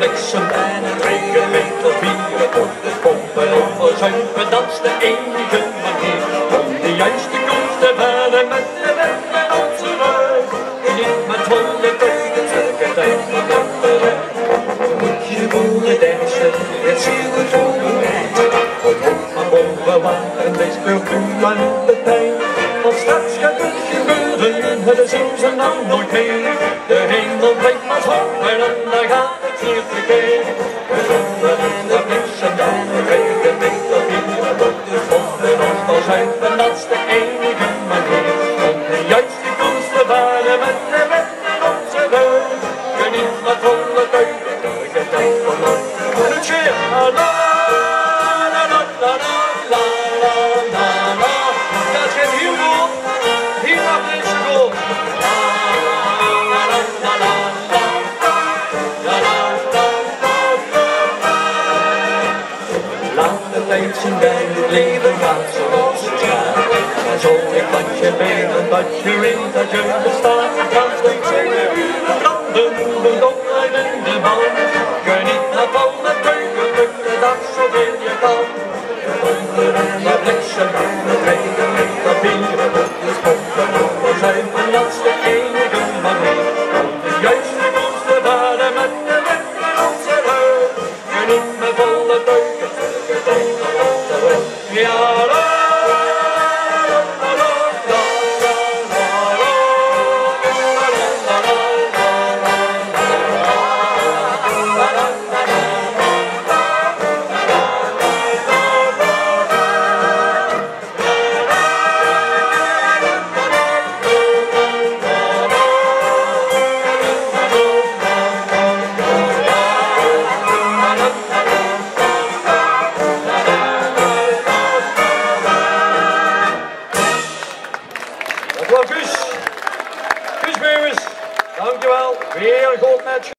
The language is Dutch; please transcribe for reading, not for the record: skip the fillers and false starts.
bliksem en een regen mee tot bieren op de pompen en verzuipen. Dat is de enige manier om de juiste koers te varen met de weg en onze rug. Niet met volle teugen, zulke tijd van de weg. Moet je voelen dansen, het zielen voor je rijdt. Op hoog maar boven water, wees speelt u aan de pijn. Want straks gaat het gebeuren, het zien ze nou nooit meer. De hemel breekt maar schoppen en daar gaat het hier verkeer. We zonder en de bliksem en de regen mee tot hier op de pompen en verzuipen. Dat is de enige manier om de juiste koers te varen met de weg in onze rug. Geniet met volle teugen, de tijd van ons. En het weer, la la la la la la la la la. Dat gaat heel goed, hier mag deze goed. La la la la la la la la la la. Laat de tijd zien bij het leven gaat zoals het gaat. En zo ik wat je bent en dat je weet dat je bestaat. Dan steeds in de uren branden, de doplijnen in de baan.